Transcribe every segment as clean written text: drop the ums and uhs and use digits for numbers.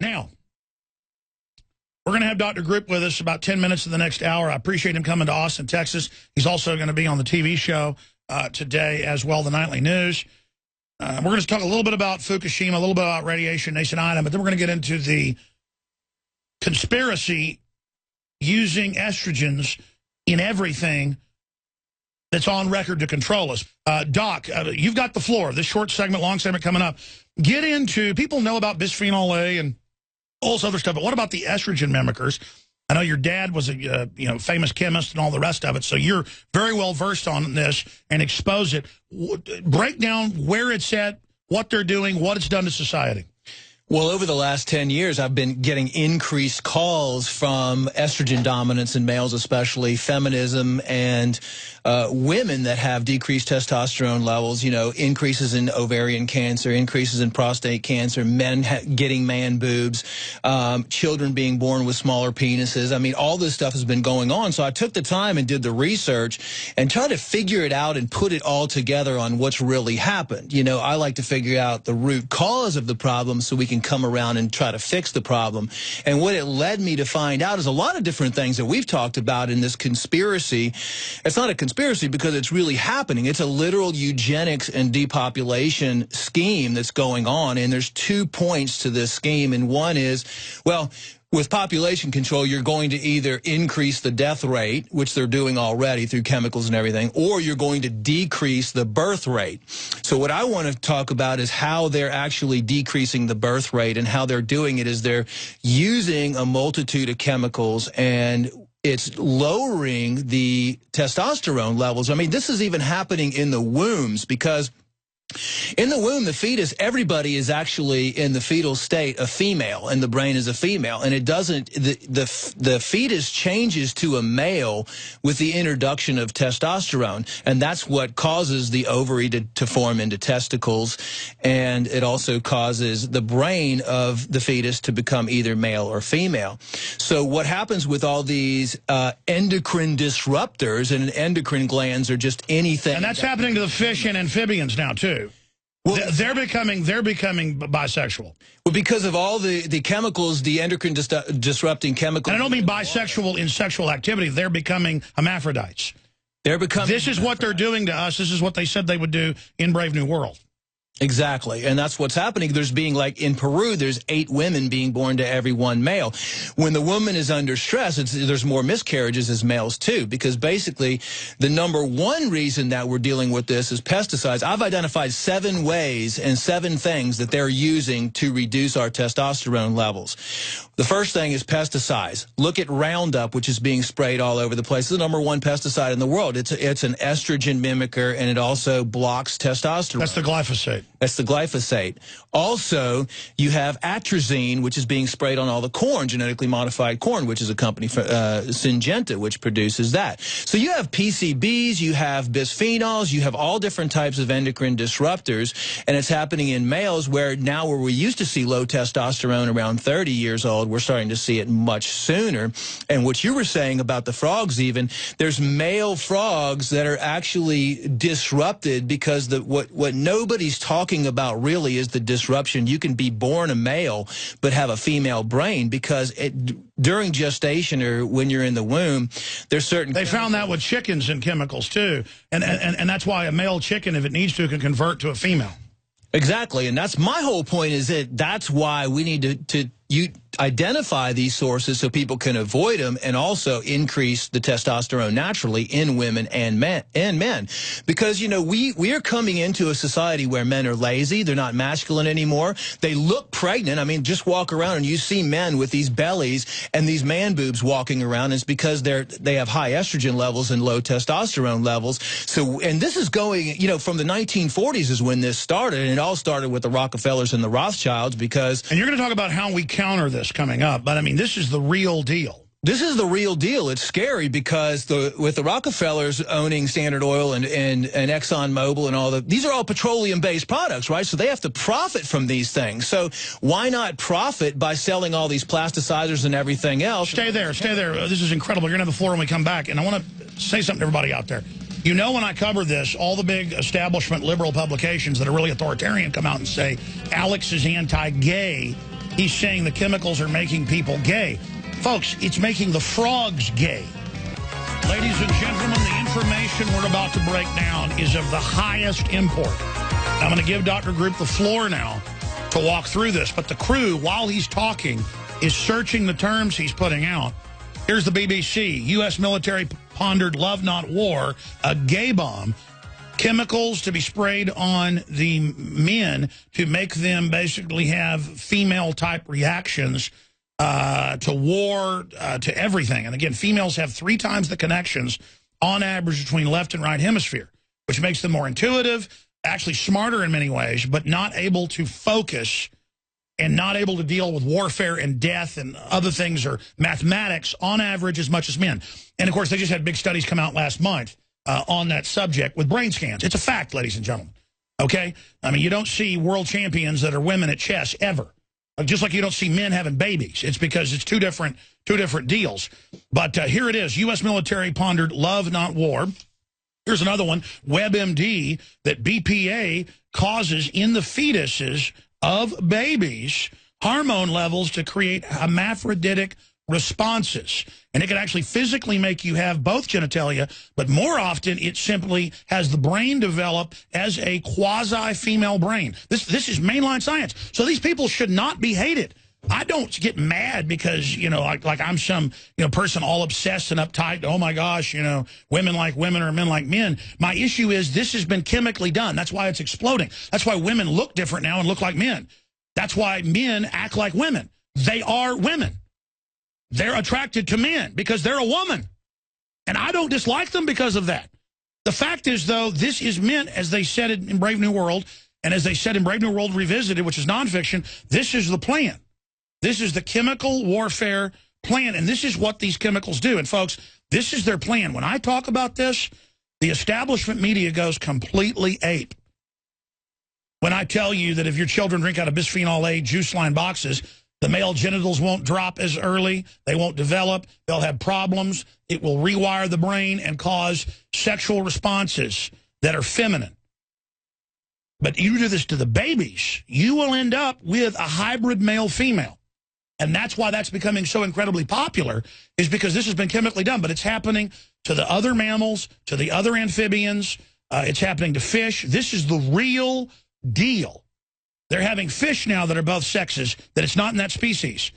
Now, we're going to have Dr. Group with us about 10 minutes in the next hour. I appreciate him coming to Austin, Texas. He's also going to be on the TV show today as well, the Nightly News. We're going to talk a little bit about Fukushima, a little bit about radiation, nascent item, but then we're going to get into the conspiracy using estrogens in everything that's on record to control us. Doc, you've got the floor. This short segment, long segment coming up. Get into, people know about bisphenol A and all this other stuff, but what about the estrogen mimickers? I know your dad was a famous chemist and all the rest of it, so you're very well versed on this and expose it. Break down where it's at, what they're doing, what it's done to society. Well, over the last 10 years, I've been getting increased calls from estrogen dominance in males, especially feminism, and women that have decreased testosterone levels, you know, increases in ovarian cancer, increases in prostate cancer, men getting man boobs, children being born with smaller penises. I mean, all this stuff has been going on. So I took the time and did the research and tried to figure it out and put it all together on what's really happened. You know, I like to figure out the root cause of the problem so we can come around and try to fix the problem. And what it led me to find out is a lot of different things that we've talked about in this conspiracy. It's not a conspiracy because it's really happening. It's a literal eugenics and depopulation scheme that's going on. And there's 2 points to this scheme. And one is, well, with population control, you're going to either increase the death rate, which they're doing already through chemicals and everything, or you're going to decrease the birth rate. So what I want to talk about is how they're actually decreasing the birth rate, and how they're doing it is they're using a multitude of chemicals, and it's lowering the testosterone levels. I mean, this is even happening in the wombs, because in the womb, the fetus, everybody is actually in the fetal state a female, and the brain is a female, and it doesn't, the fetus changes to a male with the introduction of testosterone, and that's what causes the ovary to form into testicles, and it also causes the brain of the fetus to become either male or female. So what happens with all these endocrine disruptors, and endocrine glands are just anything. And that's happening to the fish and amphibians now, too. Well, they're becoming bisexual. Well, because of all the chemicals, the endocrine disrupting chemicals. And I don't mean bisexual in sexual activity. They're becoming hermaphrodites. They're becoming. This is what they're doing to us. This is what they said they would do in Brave New World. Exactly, and that's what's happening. There's being, like in Peru, there's 8 women being born to every 1 male. When the woman is under stress, there's more miscarriages as males too, because basically the #1 reason that we're dealing with this is pesticides. I've identified 7 ways and 7 things that they're using to reduce our testosterone levels. The first thing is pesticides. Look at Roundup, which is being sprayed all over the place. It's the #1 pesticide in the world. It's an estrogen mimicker, and it also blocks testosterone. That's the glyphosate. That's the glyphosate. Also, you have atrazine, which is being sprayed on all the corn, genetically modified corn, which is a company, Syngenta, which produces that. So you have PCBs, you have bisphenols, you have all different types of endocrine disruptors, and it's happening in males where we used to see low testosterone around 30 years old, we're starting to see it much sooner. And what you were saying about the frogs even, there's male frogs that are actually disrupted because what nobody's talking about really is the disruption. You can be born a male but have a female brain because during gestation or when you're in the womb, there's certain... They found that with chickens and chemicals too. And that's why a male chicken, if it needs to, can convert to a female. Exactly, and that's my whole point, is that that's why we need to identify these sources so people can avoid them, and also increase the testosterone naturally in women and men. Because, you know, we are coming into a society where men are lazy, they're not masculine anymore, they look pregnant. I mean, just walk around and you see men with these bellies and these man boobs walking around. It's because they have high estrogen levels and low testosterone levels. So, and this is going, you know, from the 1940s is when this started, and it all started with the Rockefellers and the Rothschilds, because... And you're going to talk about how we counter this coming up, but I mean, this is the real deal. This is the real deal. It's scary because with the Rockefellers owning Standard Oil and Exxon Mobil and all these are all petroleum-based products, right? So they have to profit from these things. So why not profit by selling all these plasticizers and everything else? Stay there. Stay there. This is incredible. You're going to have the floor when we come back. And I want to say something to everybody out there. You know, when I cover this, all the big establishment liberal publications that are really authoritarian come out and say Alex is anti-gay he's saying the chemicals are making people gay. Folks, it's making the frogs gay. Ladies and gentlemen, the information we're about to break down is of the highest import. I'm going to give Dr. Group the floor now to walk through this, but the crew, while he's talking, is searching the terms he's putting out. Here's the BBC. U.S. military pondered love, not war, a gay bomb. Chemicals to be sprayed on the men to make them basically have female-type reactions to war, to everything. And again, females have 3 times the connections on average between left and right hemisphere, which makes them more intuitive, actually smarter in many ways, but not able to focus and not able to deal with warfare and death and other things or mathematics on average as much as men. And, of course, they just had big studies come out last month on that subject with brain scans. It's a fact, ladies and gentlemen, okay? I mean, you don't see world champions that are women at chess ever, just like you don't see men having babies. It's because it's two different deals. But here it is. U.S. military pondered love, not war. Here's another one, WebMD, that BPA causes in the fetuses of babies hormone levels to create hermaphroditic responses. And it can actually physically make you have both genitalia, but more often it simply has the brain develop as a quasi-female brain. This is mainline science. So these people should not be hated. I don't get mad because, you know, like I'm some, you know, person all obsessed and uptight. Oh, my gosh, you know, women like women or men like men. My issue is this has been chemically done. That's why it's exploding. That's why women look different now and look like men. That's why men act like women. They are women. They're attracted to men because they're a woman. And I don't dislike them because of that. The fact is, though, this is meant, as they said it in Brave New World, and as they said in Brave New World Revisited, which is nonfiction, this is the plan. This is the chemical warfare plan, and this is what these chemicals do. And, folks, this is their plan. When I talk about this, the establishment media goes completely ape. When I tell you that if your children drink out of bisphenol A juice line boxes, the male genitals won't drop as early, they won't develop, they'll have problems, it will rewire the brain and cause sexual responses that are feminine. But you do this to the babies, you will end up with a hybrid male-female. And that's why that's becoming so incredibly popular, is because this has been chemically done. But it's happening to the other mammals, to the other amphibians. It's happening to fish. This is the real deal. They're having fish now that are both sexes, that it's not in that species.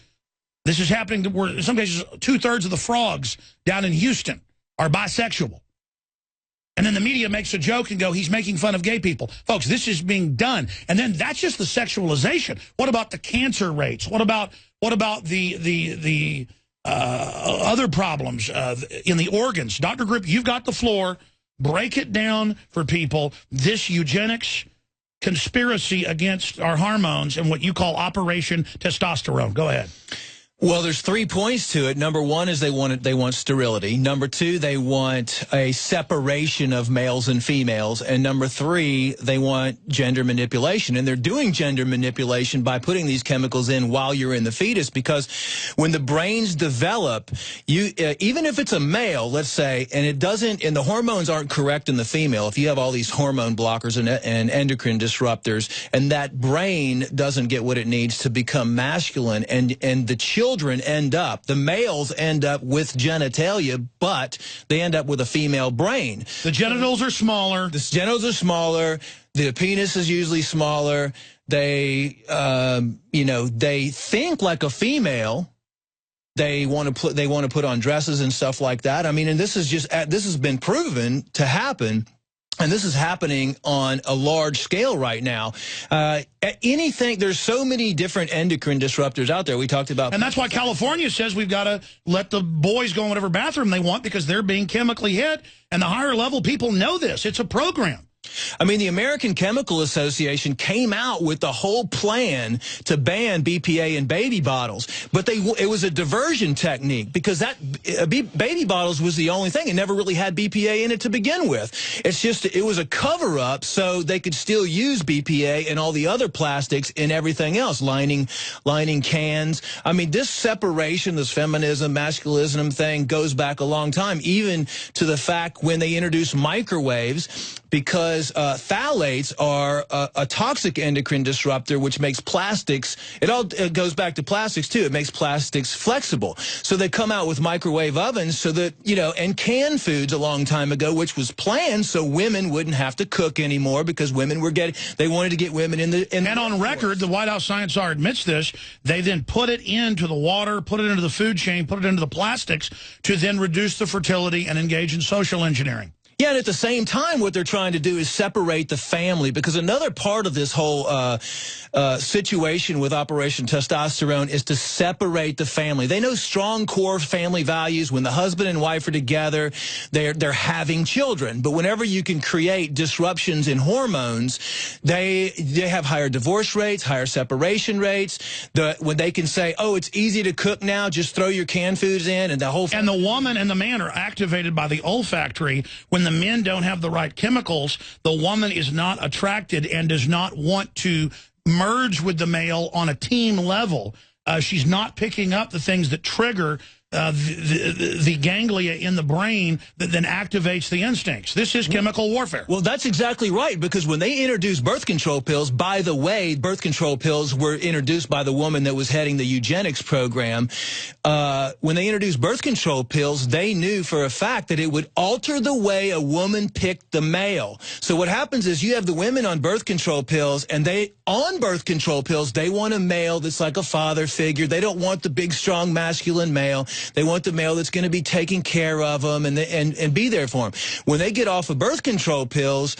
This is happening to where, in some cases, 2/3 of the frogs down in Houston are bisexual. And then the media makes a joke and go, he's making fun of gay people. Folks, this is being done. And then that's just the sexualization. What about the cancer rates? What about the other problems in the organs? Dr. Grip, you've got the floor. Break it down for people. This eugenics conspiracy against our hormones and what you call Operation Testosterone. Go ahead. Well, there's 3 points to it. Number one is they want sterility. Number two, they want a separation of males and females. And number three, they want gender manipulation. And they're doing gender manipulation by putting these chemicals in while you're in the fetus, because when the brains develop, even if it's a male, let's say, and the hormones aren't correct in the female, if you have all these hormone blockers and endocrine disruptors, and that brain doesn't get what it needs to become masculine, and the children the males end up with genitalia, but they end up with a female brain. The genitals are smaller. The genitals are smaller. The penis is usually smaller. They, they think like a female. They want to put on dresses and stuff like that. I mean, and this has been proven to happen. And this is happening on a large scale right now. There's so many different endocrine disruptors out there. We talked about. And that's why California says we've got to let the boys go in whatever bathroom they want, because they're being chemically hit. And the higher level people know this. It's a program. I mean, the American Chemical Association came out with the whole plan to ban BPA in baby bottles, but it was a diversion technique, because baby bottles was the only thing. It never really had BPA in it to begin with. It was a cover-up so they could still use BPA and all the other plastics in everything else, lining cans. I mean, this separation, this feminism, masculinism thing goes back a long time, even to the fact when they introduced microwaves. because phthalates are a toxic endocrine disruptor, which makes plastics, it goes back to plastics too, it makes plastics flexible. So they come out with microwave ovens so that, you know, and canned foods a long time ago, which was planned so women wouldn't have to cook anymore because women were they wanted to get women in the... And on record, the White House Science Czar admits this, they then put it into the water, put it into the food chain, put it into the plastics to then reduce the fertility and engage in social engineering. Yeah, and at the same time, what they're trying to do is separate the family, because another part of this whole situation with Operation Testosterone is to separate the family. They know strong core family values. When the husband and wife are together, they're having children. But whenever you can create disruptions in hormones, they have higher divorce rates, higher separation rates. When they can say, oh, it's easy to cook now, just throw your canned foods in, and the whole family. And the woman and the man are activated by the olfactory. When the men don't have the right chemicals, the woman is not attracted and does not want to merge with the male on a team level. She's not picking up the things that trigger the ganglia in the brain that then activates the instincts. This is chemical warfare. Well, that's exactly right, because when they introduced birth control pills, by the way, birth control pills were introduced by the woman that was heading the eugenics program. When they introduced birth control pills, they knew for a fact that it would alter the way a woman picked the male. So what happens is you have the women on birth control pills, and they want a male that's like a father figure. They don't want the big, strong, masculine male. They want the male that's going to be taking care of them and be there for them. When they get off of birth control pills,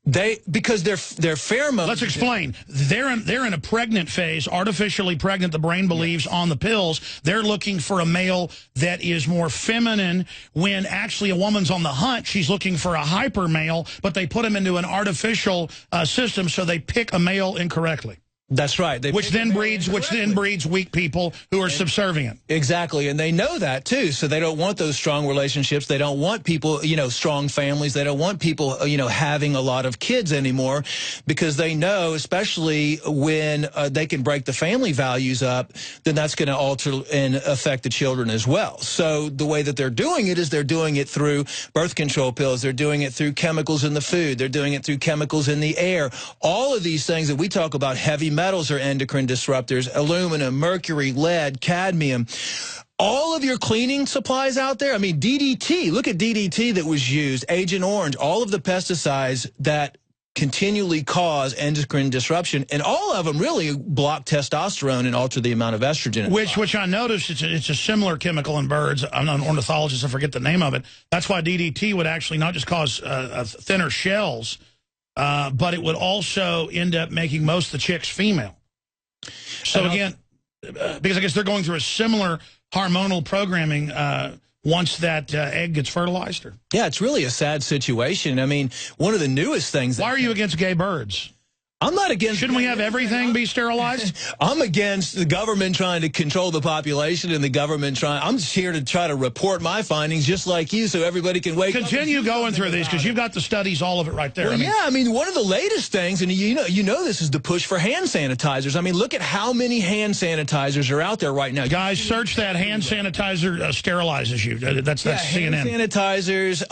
because they're pheromones. Let's explain. They're in a pregnant phase, artificially pregnant, the brain believes, on the pills. They're looking for a male that is more feminine, when actually a woman's on the hunt. She's looking for a hyper male, but they put him into an artificial system, so they pick a male incorrectly. That's right. Which then breeds weak people who are subservient. Exactly, and they know that too. So they don't want those strong relationships. They don't want people, you know, strong families. They don't want people, you know, having a lot of kids anymore, because they know, especially when they can break the family values up, then that's going to alter and affect the children as well. So the way that they're doing it is they're doing it through birth control pills. They're doing it through chemicals in the food. They're doing it through chemicals in the air. All of these things that we talk about, heavy metals are endocrine disruptors: aluminum, mercury, lead, cadmium. All of your cleaning supplies out there, I mean, DDT, look at DDT that was used, Agent Orange, all of the pesticides that continually cause endocrine disruption, and all of them really block testosterone and alter the amount of estrogen. Which I noticed, it's a similar chemical in birds. I'm not an ornithologist, I forget the name of it. That's why DDT would actually not just cause thinner shells, but it would also end up making most of the chicks female. So again, because I guess they're going through a similar hormonal programming once that egg gets fertilized. Yeah, it's really a sad situation. I mean, one of the newest things... Why are you against gay birds? I'm not against... Shouldn't we have everything be sterilized? I'm against the government trying to control the population and the government trying... I'm just here to try to report my findings just like you, so everybody can wake up. Continue going through these, because you've got the studies, all of it right there. Well, I mean, one of the latest things, and you know this is the push for hand sanitizers. I mean, look at how many hand sanitizers are out there right now. Guys, search that hand sanitizer sterilizes you. That's CNN. Hand sanitizers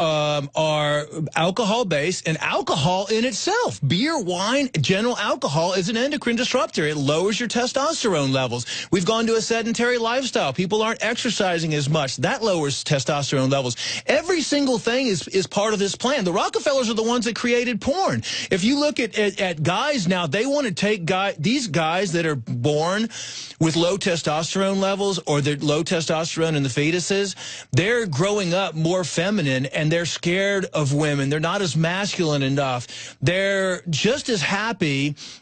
are alcohol-based, and alcohol in itself, beer, wine, general alcohol is an endocrine disruptor. It lowers your testosterone levels. We've gone to a sedentary lifestyle. People aren't exercising as much. That lowers testosterone levels. Every single thing is part of this plan. The Rockefellers are the ones that created porn. If you look at guys now, they want to take these guys that are born with low testosterone levels, or they're low testosterone in the fetuses, they're growing up more feminine, and they're scared of women. They're not as masculine enough. They're just as happy,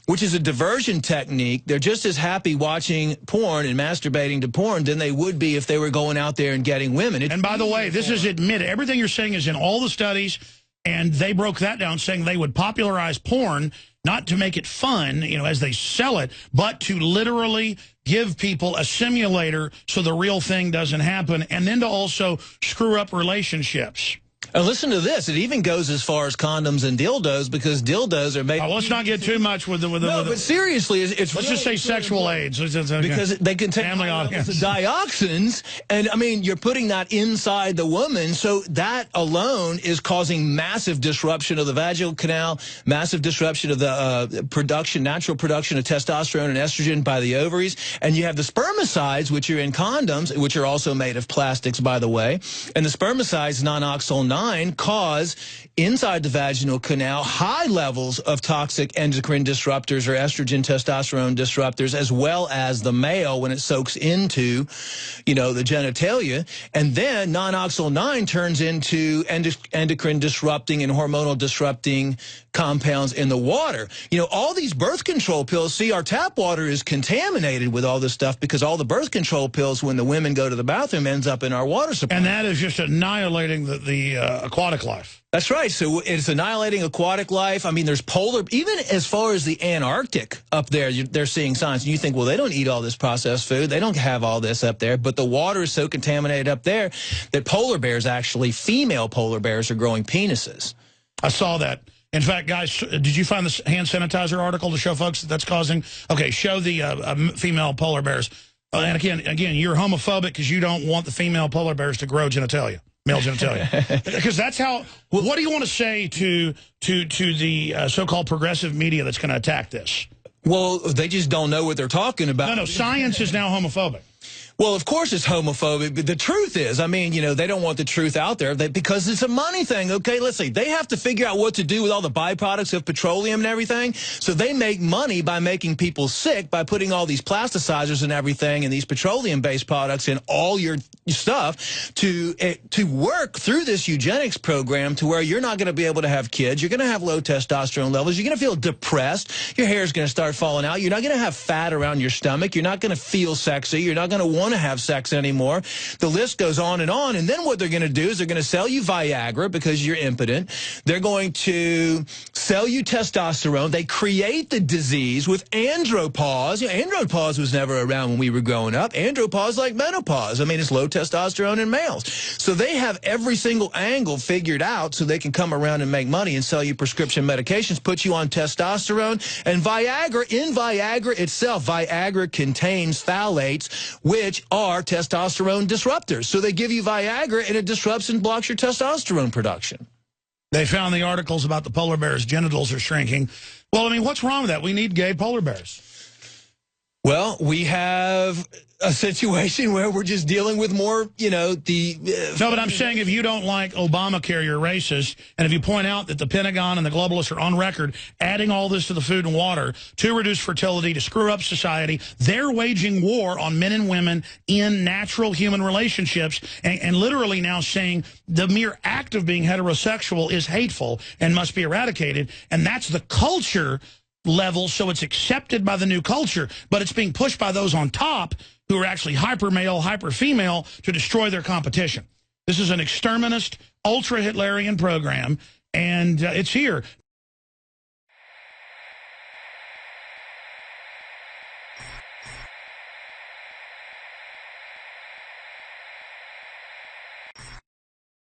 which is a diversion technique, they're just as happy watching porn and masturbating to porn than they would be if they were going out there and getting women. And by the way, this is admitted. Everything you're saying is in all the studies, and they broke that down, saying they would popularize porn not to make it fun, you know, as they sell it, but to literally give people a simulator so the real thing doesn't happen, and then to also screw up relationships. And listen to this. It even goes as far as condoms and dildos, because dildos are made... Oh, let's not get too much with the... but seriously, it's let's just say sexual AIDS. Because they contain dioxins, and, I mean, you're putting that inside the woman, so that alone is causing massive disruption of the vaginal canal, massive disruption of the natural production of testosterone and estrogen by the ovaries, and you have the spermicides, which are in condoms, which are also made of plastics, by the way, and the spermicides, non-oxyl 9, cause inside the vaginal canal high levels of toxic endocrine disruptors or estrogen testosterone disruptors, as well as the male when it soaks into, you know, the genitalia. And then non-oxyl 9 turns into endocrine disrupting and hormonal disrupting compounds in the water. You know, all these birth control pills, see, our tap water is contaminated with all this stuff because all the birth control pills, when the women go to the bathroom, ends up in our water supply. And that is just annihilating the aquatic life. That's right. So it's annihilating aquatic life. I mean, there's even as far as the Antarctic up there, they're seeing signs. And you think, well, they don't eat all this processed food. They don't have all this up there. But the water is so contaminated up there that polar bears, actually, female polar bears, are growing penises. I saw that. In fact, guys, did you find the hand sanitizer article to show folks that that's causing? Okay, show the female polar bears. And again, you're homophobic because you don't want the female polar bears to grow genitalia. Male genitalia. Because that's how... What do you want to say to the so-called progressive media that's going to attack this? Well, they just don't know what they're talking about. No, science is now homophobic. Well, of course it's homophobic, but the truth is, I mean, you know, they don't want the truth out there because it's a money thing, okay? Let's see. They have to figure out what to do with all the byproducts of petroleum and everything, so they make money by making people sick by putting all these plasticizers and everything and these petroleum-based products in all your stuff to work through this eugenics program to where you're not going to be able to have kids. You're going to have low testosterone levels. You're going to feel depressed. Your hair is going to start falling out. You're not going to have fat around your stomach. You're not going to feel sexy. You're not going to want to have sex anymore. The list goes on. And then what they're going to do is they're going to sell you Viagra because you're impotent. They're going to sell you testosterone. They create the disease with andropause. You know, andropause was never around when we were growing up. Andropause like menopause. I mean, it's low testosterone in males. So they have every single angle figured out so they can come around and make money and sell you prescription medications, put you on testosterone. And Viagra, in Viagra itself, Viagra contains phthalates, which are testosterone disruptors. So they give you Viagra and it disrupts and blocks your testosterone production. They found the articles about the polar bears' genitals are shrinking. Well, I mean, what's wrong with that? We need gay polar bears. Well, we have a situation where we're just dealing with more, you know, No, but I'm saying if you don't like Obamacare, you're racist. And if you point out that the Pentagon and the globalists are on record adding all this to the food and water to reduce fertility, to screw up society, they're waging war on men and women in natural human relationships and literally now saying the mere act of being heterosexual is hateful and must be eradicated. And that's the culture level, so it's accepted by the new culture, but it's being pushed by those on top who are actually hyper-male, hyper-female to destroy their competition. This is an exterminist, ultra-Hitlerian program, and it's here.